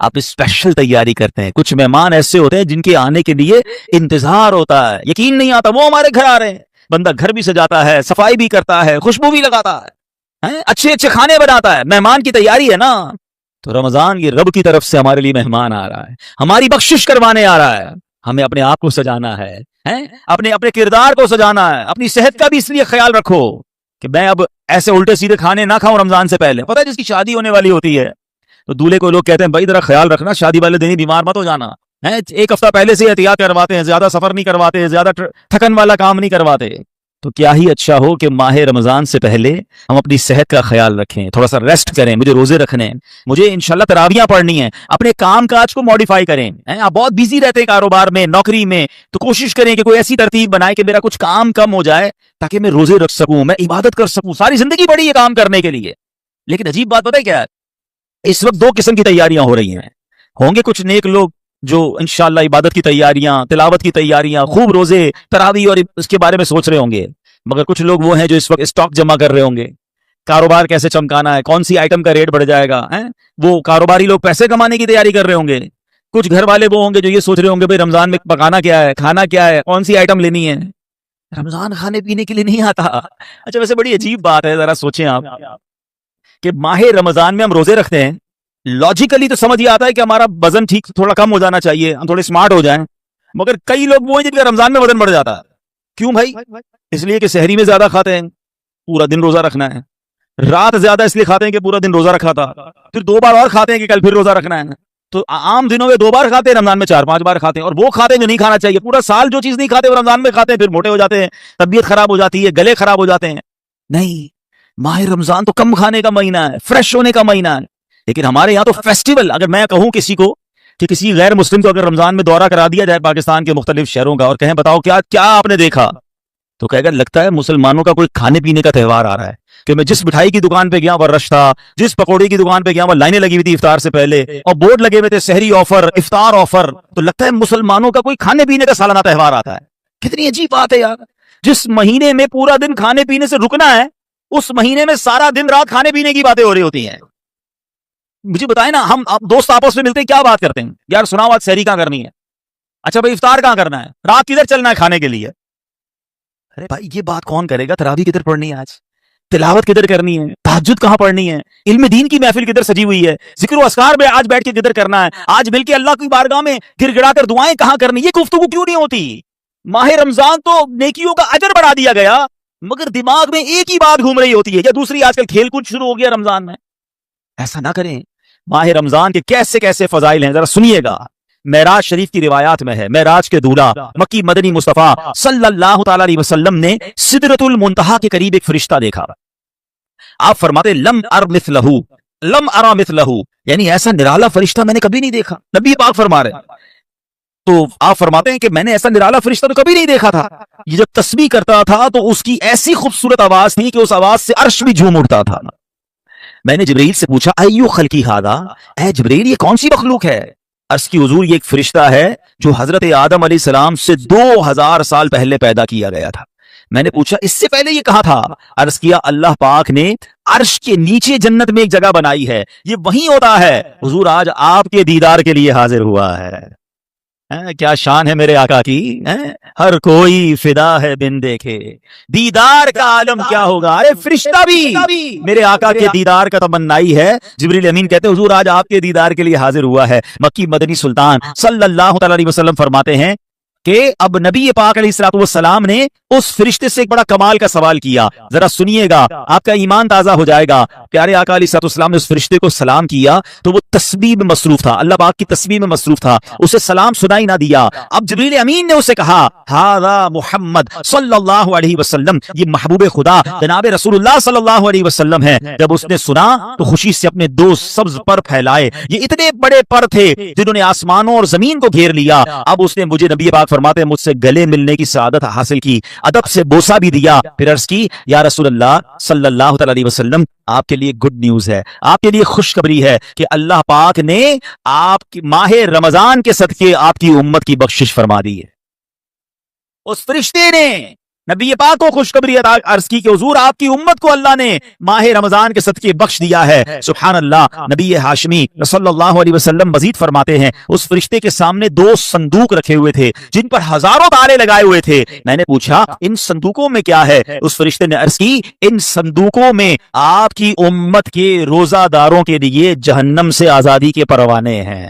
آپ اسپیشل تیاری کرتے ہیں. کچھ مہمان ایسے ہوتے ہیں جن کے آنے کے لیے انتظار ہوتا ہے, یقین نہیں آتا وہ ہمارے گھر آ رہے ہیں. بندہ گھر بھی سجاتا ہے, صفائی بھی کرتا ہے, خوشبو بھی لگاتا ہے, اچھے اچھے کھانے بناتا ہے. مہمان کی تیاری ہے نا. تو رمضان یہ رب کی طرف سے ہمارے لیے مہمان آ رہا ہے, ہماری بخشش کروانے آ رہا ہے. ہمیں اپنے آپ کو سجانا ہے, اپنے کردار کو سجانا ہے. اپنی صحت کا بھی اس لیے خیال رکھو کہ میں اب ایسے الٹے سیدھے کھانے نہ کھاؤں رمضان سے پہلے. پتہ ہے جس کی شادی ہونے والی ہوتی ہے تو دولہے کو لوگ کہتے ہیں بھائی ذرا خیال رکھنا, شادی والے دن ہی بیمار مت ہو جانا. ایک ہفتہ پہلے سے احتیاط کرواتے ہیں, زیادہ سفر نہیں کرواتے, زیادہ تھکن والا کام نہیں کرواتے. تو کیا ہی اچھا ہو کہ ماہ رمضان سے پہلے ہم اپنی صحت کا خیال رکھیں, تھوڑا سا ریسٹ کریں. مجھے روزے رکھنے ہیں, مجھے انشاءاللہ تراویاں پڑھنی ہیں. اپنے کام کاج کو ماڈیفائی کریں. آپ بہت بیزی رہتے ہیں کاروبار میں, نوکری میں, تو کوشش کریں کہ کوئی ایسی ترتیب بنائے کہ میرا کچھ کام کم ہو جائے تاکہ میں روزے رکھ سکوں, میں عبادت کر سکوں. ساری زندگی پڑی ہے کام کرنے کے لیے. لیکن عجیب بات پتہ ہے کیا ہے, اس وقت دو قسم کی تیاریاں ہو رہی ہیں. ہوں گے کچھ نیک لوگ جو انشاءاللہ عبادت کی تیاریاں, تلاوت کی تیاریاں, خوب روزے تراویح اور اس کے بارے میں سوچ رہے ہوں گے. مگر کچھ لوگ وہ ہیں جو اس وقت اسٹاک جمع کر رہے ہوں گے, کاروبار کیسے چمکانا ہے, کون سی آئٹم کا ریٹ بڑھ جائے گا. وہ کاروباری لوگ پیسے کمانے کی تیاری کر رہے ہوں گے. کچھ گھر والے وہ ہوں گے جو یہ سوچ رہے ہوں گے بھائی رمضان میں پکانا کیا ہے, کھانا کیا ہے, کون سی آئٹم لینی ہے. رمضان کھانے پینے کے لیے نہیں آتا. اچھا ویسے بڑی عجیب بات ہے, ذرا سوچیں آپ کہ ماہ رمضان میں ہم روزے رکھتے ہیں, لاجیکلی تو سمجھ یہ آتا ہے کہ ہمارا وزن ٹھیک تھوڑا کم ہو جانا چاہیے, ہم تھوڑے سمارٹ ہو جائیں. مگر کئی لوگ وہ ہیں جن کا رمضان میں وزن بڑھ جاتا ہے. کیوں بھائی؟ اس لیے کہ سحری میں زیادہ کھاتے ہیں, پورا دن روزہ رکھنا ہے. رات زیادہ اس لیے کھاتے ہیں کہ پورا دن روزہ رکھا تھا, پھر 2 بار اور کھاتے ہیں کہ کل پھر روزہ رکھنا ہے. تو عام دنوں میں 2 بار کھاتے ہیں, رمضان میں 4-5 بار کھاتے ہیں. اور وہ کھاتے ہیں جو نہیں کھانا چاہیے. پورا سال جو چیز نہیں کھاتے وہ رمضان میں کھاتے ہیں, پھر موٹے ہو جاتے ہیں, طبیعت خراب ہو جاتی ہے, گلے خراب ہو جاتے ہیں. نہیں, ماہ رمضان تو کم کھانے کا مہینہ ہے, فریش ہونے کا مہینہ ہے. لیکن ہمارے یہاں تو فیسٹیول, اگر میں کہوں کسی کو کہ کسی غیر مسلم کو اگر رمضان میں دورہ کرا دیا جائے پاکستان کے مختلف شہروں کا اور کہیں بتاؤ کیا کیا آپ نے دیکھا, تو کہے گا لگتا ہے مسلمانوں کا کوئی کھانے پینے کا تہوار آ رہا ہے. کہ میں جس مٹھائی کی دکان پہ گیا وہ رش تھا, جس پکوڑے کی دکان پہ گیا وہ لائنیں لگی ہوئی تھی افطار سے پہلے, اور بورڈ لگے ہوئے تھے سحری آفر, افطار آفر. تو لگتا ہے مسلمانوں کا کوئی کھانے پینے کا سالانہ تہوار آتا ہے. کتنی عجیب بات ہے یار, جس مہینے میں پورا دن کھانے پینے سے رکنا ہے اس مہینے میں سارا دن رات کھانے پینے کی باتیں ہو رہی ہوتی ہیں. مجھے بتائیں نا, ہم دوست آپس میں ملتے ہیں کیا بات کرتے ہیں, یار سناؤ آج سحری کہاں کرنی ہے, اچھا بھائی افطار کہاں کرنا ہے, رات کدھر چلنا ہے کھانے کے لیے. ارے بھائی یہ بات کون کرے گا, تراویح کدھر پڑھنی ہے, آج تلاوت کدھر کرنی ہے, تہجد کہاں پڑھنی ہے, علم دین کی محفل کدھر سجی ہوئی ہے, ذکر و اذکار میں آج بیٹھ کے کدھر کرنا ہے, آج مل کے اللہ کی بارگاہ میں گر گڑا کر دعائیں کہاں کرنی, یہ گفتگو کیوں نہیں ہوتی. ماہ رمضان تو نیکیوں کا اجر بڑھا دیا گیا, مگر دماغ میں ایک ہی بات گھوم رہی ہوتی ہے, یا دوسری آج کل کھیل کود شروع ہو گیا رمضان میں. ایسا نہ کریں. ماہ رمضان کے کیسے کیسے فضائل ہیں ذرا سنیے گا. معراج شریف کی روایات میں ہے, معراج کے دولہ مکی مدنی مصطفیٰ صلی اللہ تعالی علیہ وسلم نے سدرۃ المنتہا کے قریب ایک فرشتہ دیکھا. آپ فرماتے لم ار مثلہ, لم ارا مثلہ, یعنی ایسا نرالا فرشتہ میں نے کبھی نہیں دیکھا. نبی پاک فرما رہے تو آپ فرماتے ہیں کہ میں نے ایسا نرالا فرشتہ تو کبھی نہیں دیکھا تھا. یہ جب تسبیح کرتا تھا تو اس کی ایسی خوبصورت آواز تھی کہ اس آواز سے عرش بھی جھوم اٹھتا تھا. میں نے جبرائیل سے پوچھا ایو خلقی ھذا, اے جبرائیل یہ کون سی مخلوق ہے. عرض کی حضور یہ ایک فرشتہ ہے جو حضرت آدم علیہ السلام سے 2000 سال پہلے پیدا کیا گیا تھا. میں نے پوچھا اس سے پہلے یہ کہاں تھا. عرض کیا اللہ پاک نے عرش کے نیچے جنت میں ایک جگہ بنائی ہے, یہ وہیں ہوتا ہے. حضور آج آپ کے دیدار کے لیے حاضر ہوا ہے. کیا شان ہے میرے آقا کی, ہر کوئی فدا ہے بن دیکھے, دیدار کا عالم کیا ہوگا. ارے فرشتہ بھی میرے آقا کے دیدار کا تمنائی ہے. جبریل امین کہتے ہیں حضور آج آپ کے دیدار کے لیے حاضر ہوا ہے. مکی مدنی سلطان صلی اللہ تعالی علیہ وسلم فرماتے ہیں کہ اب نبی پاک علیہ الصلوۃ والسلام نے اس فرشتے سے ایک بڑا کمال کا سوال کیا. ذرا سنیے گا, آپ کا ایمان تازہ ہو جائے گا. پیارے آقا علیہ الصلوۃ والسلام نے اس فرشتے کو سلام کیا تو وہ تسبیح میں مصروف تھا, اللہ پاک کی تسبیح میں مصروف تھا, اسے سلام سنائی نہ دیا. اب جبریل امین نے اسے کہا ھذا محمد صلی اللہ علیہ وسلم, یہ محبوب خدا جناب رسول اللہ صلی اللہ علیہ وسلم ہے. جب اس نے سنا تو خوشی سے اپنے 2 سبز پر پھیلائے. یہ اتنے بڑے پر تھے جنہوں نے آسمانوں اور زمین کو گھیر لیا. اب اس نے مجھے نبی پاک فرماتے ہیں مجھ سے گلے ملنے کی سعادت حاصل کی, ادب سے بوسہ بھی دیا. پھر عرض کی یا رسول اللہ صلی اللہ تعالی علیہ وسلم آپ کے لیے گڈ نیوز ہے, آپ کے لیے خوشخبری ہے کہ اللہ پاک نے آپ کی ماہ رمضان کے صدقے آپ کی امت کی بخشش فرما دی ہے. اس فرشتے نے نبی پاک کو خوشخبری عرض کی کہ حضور آپ کی امت کو اللہ نے ماہ رمضان کے صدقے بخش دیا ہے۔ سبحان اللہ۔ نبی ہاشمی صلی اللہ علیہ وسلم مزید فرماتے ہیں اس فرشتے کے سامنے 2 صندوق رکھے ہوئے تھے جن پر ہزاروں تالے لگائے ہوئے تھے۔ میں نے پوچھا ان صندوقوں میں کیا ہے؟ اس فرشتے نے عرض کی ان صندوقوں میں آپ کی امت کے روزہ داروں کے لیے جہنم سے آزادی کے پروانے ہیں۔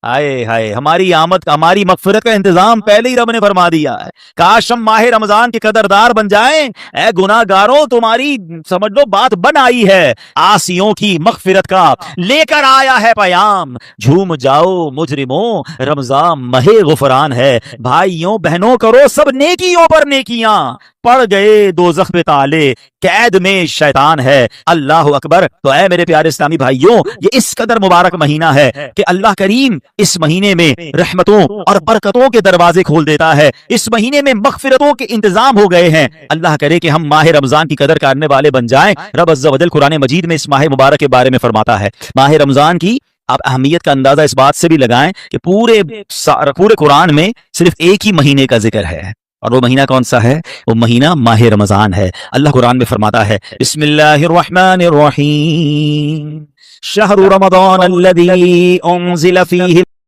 ہائے ہائے، ہماری آمد ہماری مغفرت کا انتظام پہلے ہی رب نے فرما دیا ہے۔ کاش ہم ماہ رمضان کے قدردار بن جائیں۔ اے گناہگاروں، تمہاری سمجھ لو بات بن آئی ہے، عاصیوں کی مغفرت کا لے کر آیا ہے پیام۔ جھوم جاؤ مجرموں، رمضان ماہ غفران ہے۔ بھائیوں بہنوں، کرو سب نیکیوں پر نیکیاں، پڑ گئے دوزخ پہ تالے، قید میں شیطان ہے۔ اللہ اکبر۔ تو اے میرے پیارے اسلامی بھائیوں، یہ اس قدر مبارک مہینہ ہے کہ اللہ کریم اس مہینے میں رحمتوں اور برکتوں کے دروازے کھول دیتا ہے۔ اس مہینے میں مغفرتوں کے انتظام ہو گئے ہیں۔ اللہ کرے کہ ہم ماہ رمضان کی قدر کرنے والے بن جائیں۔ رب عز و جل قرآن مجید میں اس ماہ مبارک کے بارے میں فرماتا ہے۔ ماہ رمضان کی آپ اہمیت کا اندازہ اس بات سے بھی لگائیں کہ پورے قرآن میں صرف ایک ہی مہینے کا ذکر ہے، اور وہ مہینہ کون سا ہے؟ وہ مہینہ ماہ رمضان ہے۔ اللہ قرآن میں فرماتا ہے بسم اللہ الرحمن الرحیم شہر رمضان الذی انزل فیہ